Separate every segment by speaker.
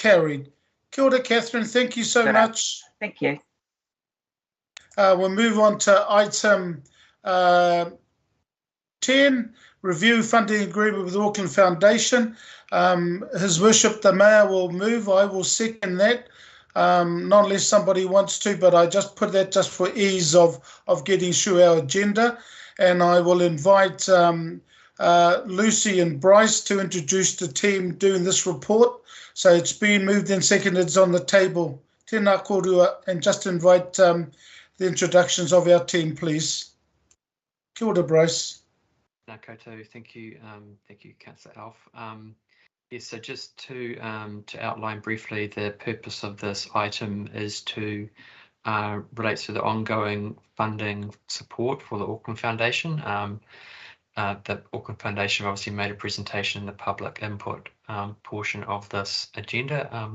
Speaker 1: carried. Kia ora, Catherine. Thank you so much.
Speaker 2: Thank you.
Speaker 1: We'll move on to item 10, review funding agreement with Auckland Foundation. His Worship the Mayor will move. I will second that. Not unless somebody wants to, but I just put that just for ease of getting through our agenda. And I will invite Lucy and Bryce to introduce the team doing this report. So it's been moved and seconded, it's on the table. Tēnā korua, and just invite the introductions of our team, please. Kia ora, Bryce.
Speaker 3: Nā koutou, thank you, Councillor Alf. Yes, so just to outline briefly, the purpose of this item is to relate to the ongoing funding support for the Auckland Foundation. The Auckland Foundation obviously made a presentation in the public input portion of this agenda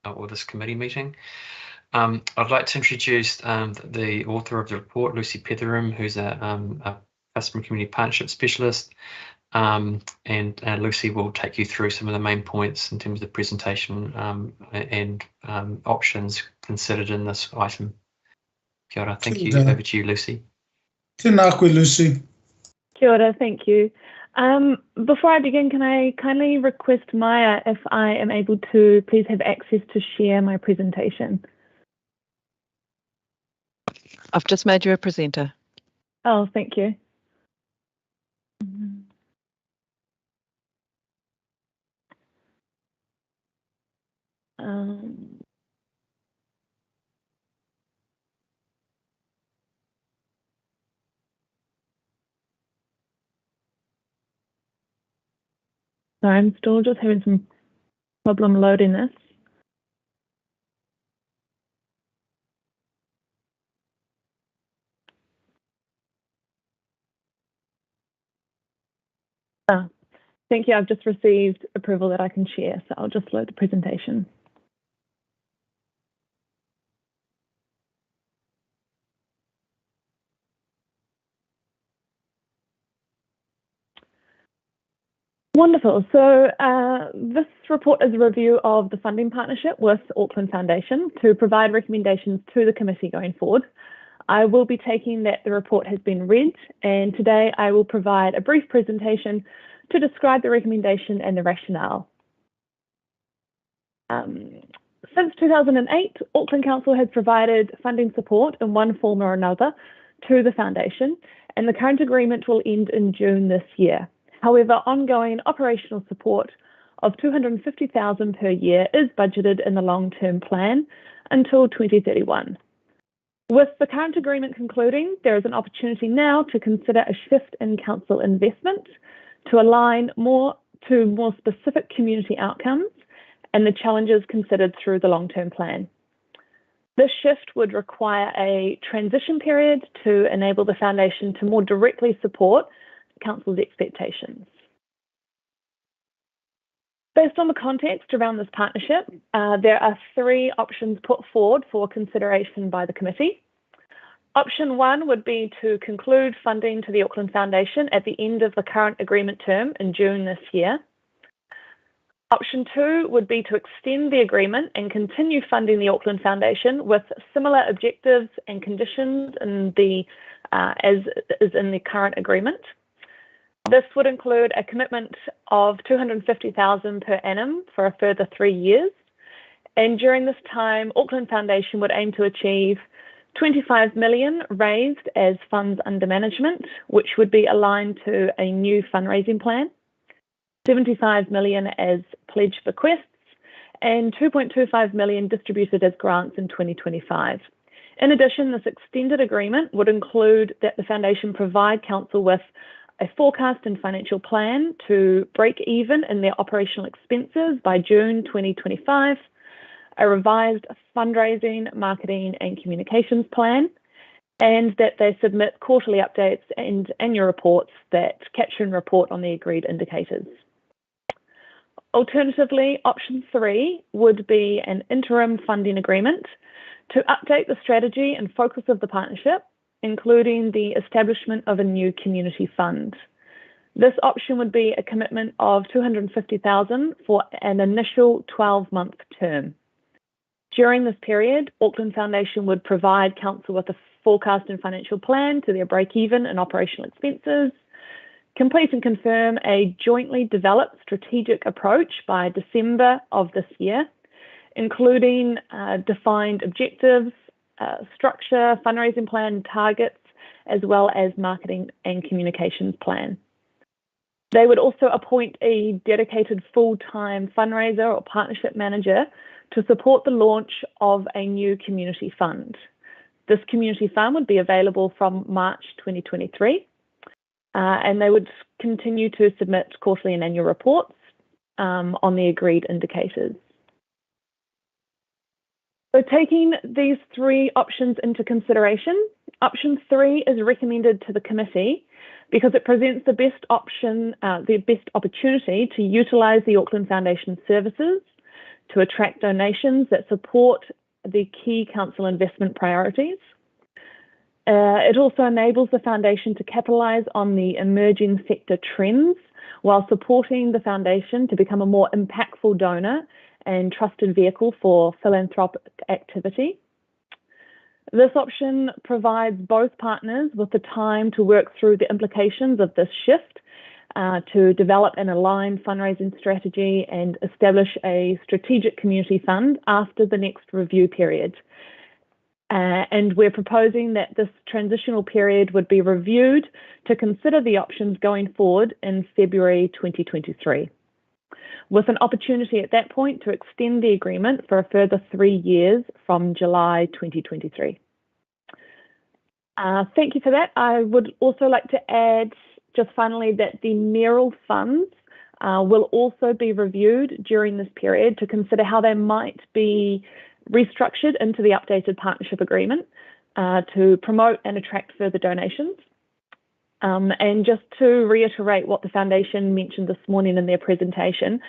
Speaker 3: or this committee meeting. I'd like to introduce the author of the report, Lucy Petheram, who's a Customer Community Partnership Specialist. And Lucy will take you through some of the main points in terms of the presentation and options considered in this item. Kia ora, thank you. Over to you, Lucy.
Speaker 1: Tēnā koe, Lucy.
Speaker 4: Kia ora, thank you. Before I begin, can I kindly request Maya if I am able to please have access to share my presentation?
Speaker 5: I've just made you a presenter.
Speaker 4: Oh, thank you. Sorry, I'm still just having some problem loading this. Thank you. I've just received approval that I can share, so I'll just load the presentation. Wonderful. So this report is a review of the funding partnership with Auckland Foundation to provide recommendations to the committee going forward. I will be taking that the report has been read, and today I will provide a brief presentation to describe the recommendation and the rationale. Since 2008, Auckland Council has provided funding support in one form or another to the Foundation, and the current agreement will end in June this year. However, ongoing operational support of $250,000 per year is budgeted in the long-term plan until 2031. With the current agreement concluding, there is an opportunity now to consider a shift in council investment to align more to more specific community outcomes and the challenges considered through the long-term plan. This shift would require a transition period to enable the Foundation to more directly support Council's expectations. Based on the context around this partnership, there are three options put forward for consideration by the committee. Option one would be to conclude funding to the Auckland Foundation at the end of the current agreement term in June this year. Option two would be to extend the agreement and continue funding the Auckland Foundation with similar objectives and conditions in the, as is in the current agreement. This would include a commitment of $250,000 per annum for a further 3 years. And during this time, Auckland Foundation would aim to achieve $25 million raised as funds under management, which would be aligned to a new fundraising plan, $75 million as pledge bequests, and $2.25 million distributed as grants in 2025. In addition, this extended agreement would include that the Foundation provide Council with a forecast and financial plan to break even in their operational expenses by June 2025, a revised fundraising, marketing and communications plan, and that they submit quarterly updates and annual reports that capture and report on the agreed indicators. Alternatively, option three would be an interim funding agreement to update the strategy and focus of the partnership, including the establishment of a new community fund. This option would be a commitment of $250,000 for an initial 12-month term. During this period, Auckland Foundation would provide Council with a forecast and financial plan to their break-even and operational expenses, complete and confirm a jointly developed strategic approach by December of this year, including defined objectives, structure, fundraising plan, targets, as well as marketing and communications plan. They would also appoint a dedicated full-time fundraiser or partnership manager to support the launch of a new community fund. This community fund would be available from March 2023, and they would continue to submit quarterly and annual reports on the agreed indicators. So taking these three options into consideration, option 3 is recommended to the committee because it presents the best option, the best opportunity to utilise the Auckland Foundation services to attract donations that support the key council investment priorities. It also enables the foundation to capitalise on the emerging sector trends while supporting the foundation to become a more impactful donor and trusted vehicle for philanthropic activity. This option provides both partners with the time to work through the implications of this shift to develop an aligned fundraising strategy and establish a strategic community fund after the next review period. And we're proposing that this transitional period would be reviewed to consider the options going forward in February 2023, with an opportunity at that point to extend the agreement for a further 3 years from July 2023. Thank you for that. I would also like to add just finally that the mayoral funds will also be reviewed during this period to consider how they might be restructured into the updated partnership agreement to promote and attract further donations. And just to reiterate what the foundation mentioned this morning in their presentation,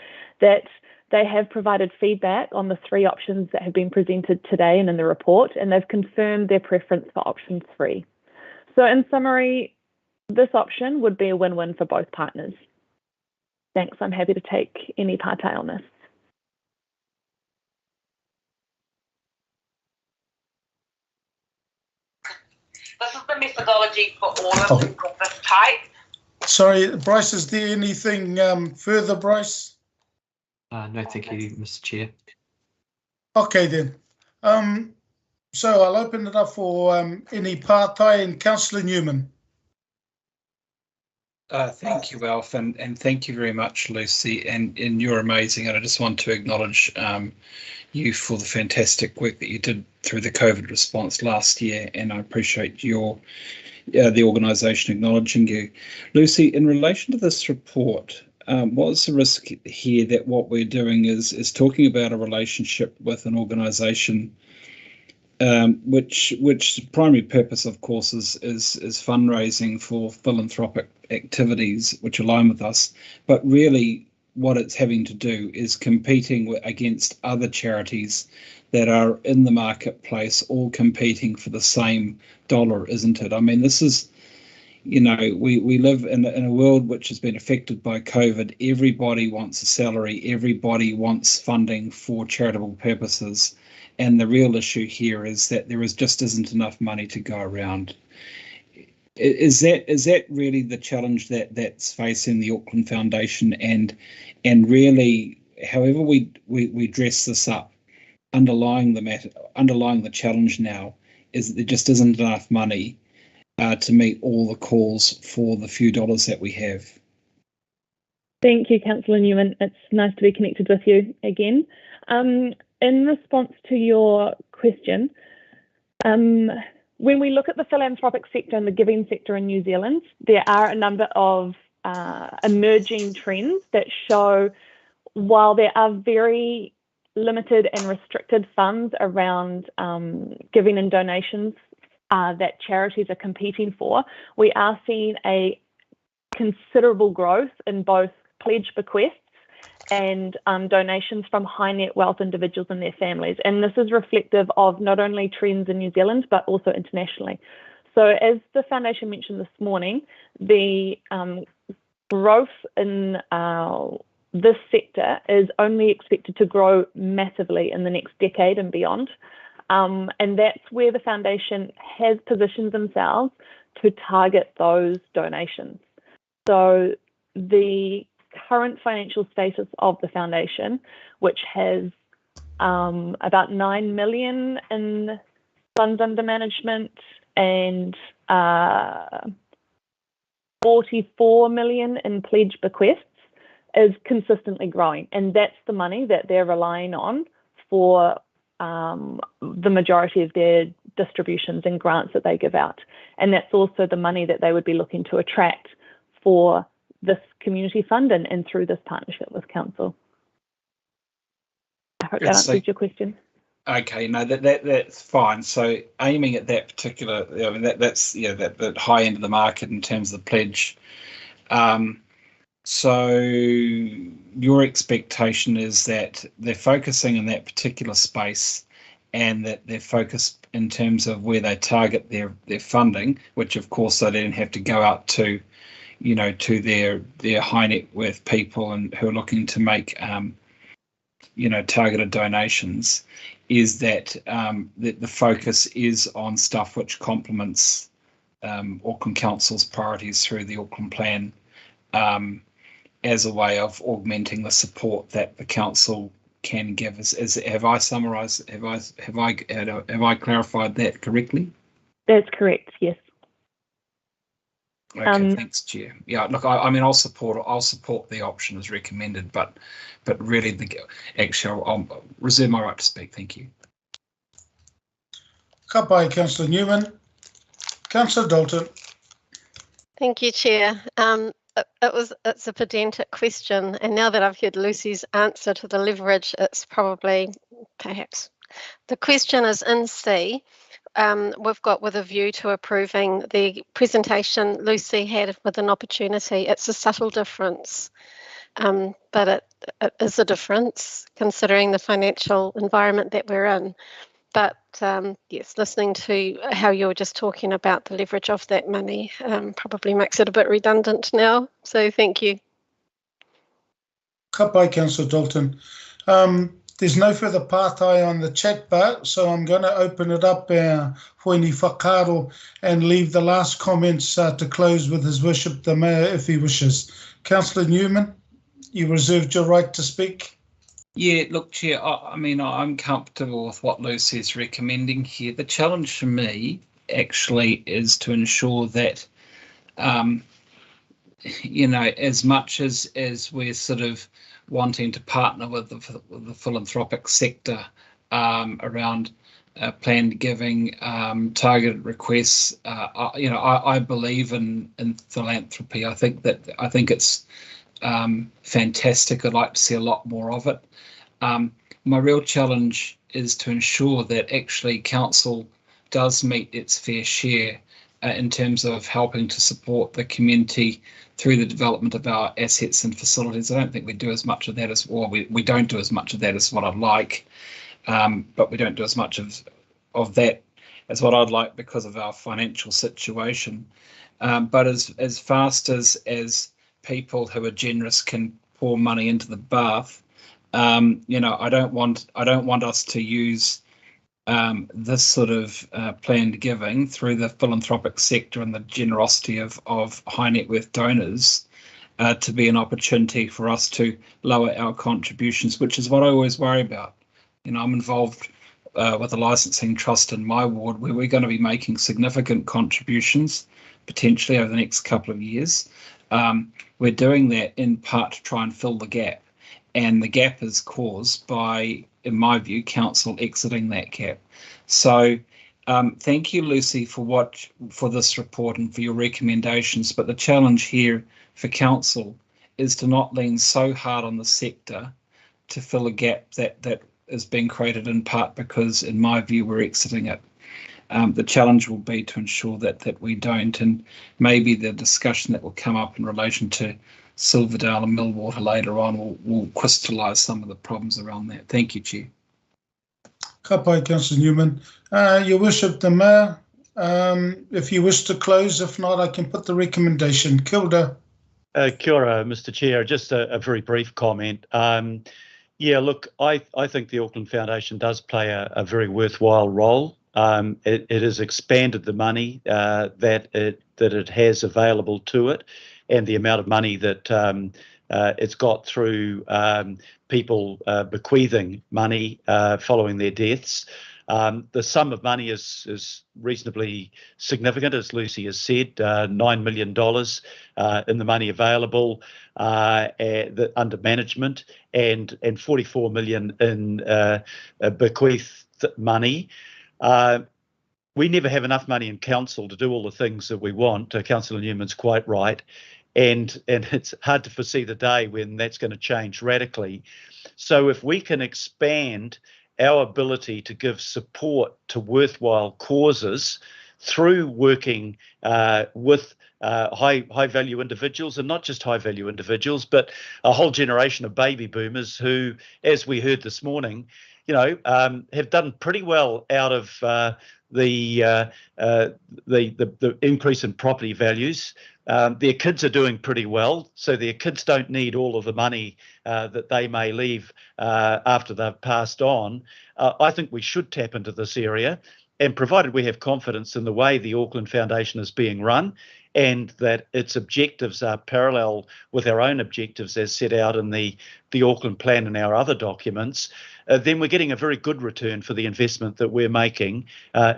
Speaker 4: that they have provided feedback on the 3 options that have been presented today and in the report, and they've confirmed their preference for option 3. So in summary, this option would be a win-win for both partners. Thanks, I'm happy to take any party on this.
Speaker 2: This is the methodology for all of this type.
Speaker 1: Sorry, Bryce, is there anything further, Bryce?
Speaker 3: No, thank you, Mr. Chair.
Speaker 1: Okay, then. So I'll open it up for any partai, and Councillor Newman.
Speaker 6: Thank you, Alf, and thank you very much, Lucy, and you're amazing. And I just want to acknowledge you for the fantastic work that you did through the COVID response last year, and I appreciate your the organisation acknowledging you. Lucy, in relation to this report, what's the risk here that what we're doing is talking about a relationship with an organisation which primary purpose, of course, is fundraising for philanthropic activities which align with us, but really what it's having to do is competing against other charities that are in the marketplace, all competing for the same dollar, isn't it? I mean, this is, you know, we live in a world which has been affected by COVID. Everybody wants a salary, everybody wants funding for charitable purposes. And the real issue here is that there just isn't enough money to go around. Is that really the challenge that's facing the Auckland Foundation? And really, however we dress this up, underlying the challenge now is that there just isn't enough money to meet all the calls for the few dollars that we have.
Speaker 4: Thank you, Councillor Newman. It's nice to be connected with you again. In response to your question, when we look at the philanthropic sector and the giving sector in New Zealand, there are a number of emerging trends that show while there are very limited and restricted funds around giving and donations that charities are competing for, we are seeing a considerable growth in both pledge bequests and donations from high net wealth individuals and their families. And this is reflective of not only trends in New Zealand, but also internationally. So as the Foundation mentioned this morning, the growth in this sector is only expected to grow massively in the next decade and beyond. And that's where the foundation has positioned themselves to target those donations. So the current financial status of the foundation, which has about 9 million in funds under management and 44 million in pledge bequests, is consistently growing. And that's the money that they're relying on for the majority of their distributions and grants that they give out. And that's also the money that they would be looking to attract for this community fund and through this partnership with council. I hope that answers your question.
Speaker 6: Okay, no, that's fine. So aiming at that particular, I mean, that's that high end of the market in terms of the pledge. So your expectation is that they're focusing in that particular space, and that they're focused in terms of where they target their funding, which of course they then have to go out to, to their high net worth people and who are looking to make targeted donations. Is that the focus is on stuff which complements Auckland Council's priorities through the Auckland Plan, as a way of augmenting the support that the council can give. Have I summarised? Have I clarified that correctly?
Speaker 4: That's correct. Yes.
Speaker 6: Okay, thanks, Chair. Yeah, look, I mean, I'll support the option as recommended, but really, I'll reserve my right to speak. Thank you.
Speaker 1: Ka pai, Councillor Newman. Councillor Dalton.
Speaker 7: Thank you, Chair. It's a pedantic question, and now that I've heard Lucy's answer to the leverage, it's perhaps. The question is in C. We've got with a view to approving the presentation Lucy had with an opportunity. It's a subtle difference, but it is a difference considering the financial environment that we're in. But yes, listening to how you were just talking about the leverage of that money probably makes it a bit redundant now. So thank you.
Speaker 1: Ka pai, Councillor Dalton. There's no further pātai on the chat bar, so I'm going to open it up for any whakaaro and leave the last comments to close with His Worship the Mayor if he wishes. Councillor Newman, you reserved your right to speak.
Speaker 6: Yeah, look, Chair, I mean, I'm comfortable with what Lucy is recommending here. The challenge for me actually is to ensure that, as much as we're sort of wanting to partner with the philanthropic sector around planned giving, targeted requests, I believe in philanthropy. I think it's fantastic. I'd like to see a lot more of it. My real challenge is to ensure that actually council does meet its fair share in terms of helping to support the community through the development of our assets and facilities. I don't think we do as much of that as, or we don't do as much of that as what I'd like, but we don't do as much of that as what I'd like because of our financial situation. But as fast as people who are generous can pour money into the bath, I don't want us to use this sort of planned giving through the philanthropic sector and the generosity of high net worth donors to be an opportunity for us to lower our contributions, which is what I always worry about. I'm involved with a licensing trust in my ward where we're going to be making significant contributions potentially over the next couple of years. We're doing that in part to try and fill the gap, and the gap is caused by, in my view, council exiting that gap. So thank you, Lucy, for this report and for your recommendations. But the challenge here for council is to not lean so hard on the sector to fill a gap that is being created in part because, in my view, we're exiting it. The challenge will be to ensure that we don't, and maybe the discussion that will come up in relation to Silverdale and Millwater later on will crystallise some of the problems around that. Thank you, Chair.
Speaker 1: Ka pai, Councillor Newman. Your Worship the Mayor, if you wish to close, if not, I can put the recommendation. Kilda.
Speaker 8: Kia ora, Mr. Chair. Just a very brief comment. Yeah, look, I think the Auckland Foundation does play a very worthwhile role. It has expanded the money that it has available to it, and the amount of money that it's got through people bequeathing money following their deaths. The sum of money is reasonably significant, as Lucy has said, $9 million in the money available under management, and 44 million in bequeath money. We never have enough money in council to do all the things that we want. Councillor Newman's quite right. And it's hard to foresee the day when that's going to change radically. So if we can expand our ability to give support to worthwhile causes through working with high value individuals, and not just high value individuals, but a whole generation of baby boomers who, as we heard this morning, have done pretty well out of the increase in property values. Their kids are doing pretty well, so their kids don't need all of the money that they may leave after they've passed on. I think we should tap into this area, and provided we have confidence in the way the Auckland Foundation is being run, and that its objectives are parallel with our own objectives as set out in the Auckland Plan and our other documents, then we're getting a very good return for the investment that we're making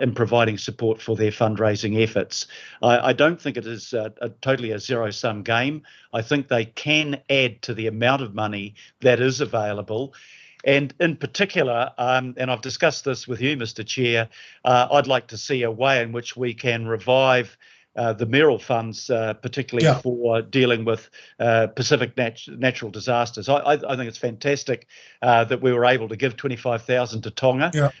Speaker 8: in providing support for their fundraising efforts. I don't think it is totally a zero-sum game. I think they can add to the amount of money that is available. And in particular, and I've discussed this with you, Mr. Chair, I'd like to see a way in which we can revive the mayoral funds, particularly for dealing with Pacific natural disasters. I think it's fantastic that we were able to give 25,000 to Tonga,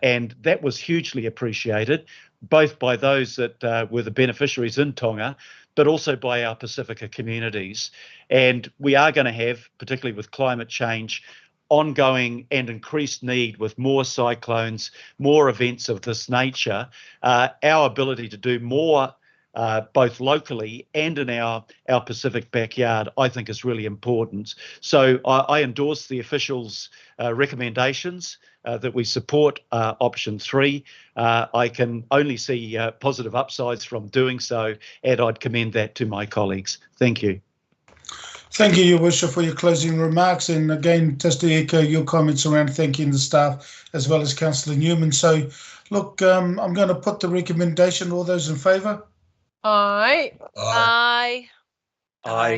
Speaker 8: and that was hugely appreciated, both by those that were the beneficiaries in Tonga, but also by our Pacifica communities. And we are going to have, particularly with climate change, ongoing and increased need with more cyclones, more events of this nature. Our ability to do more both locally and in our Pacific backyard, I think is really important. So I endorse the officials' recommendations that we support option 3. I can only see positive upsides from doing so, and I'd commend that to my colleagues. Thank you.
Speaker 1: Thank you, Your Worship, for your closing remarks. And again, just to echo your comments around thanking the staff as well as Councillor Newman. So, look, I'm going to put the recommendation. All those in favour?
Speaker 9: Aye. Aye.
Speaker 8: Aye.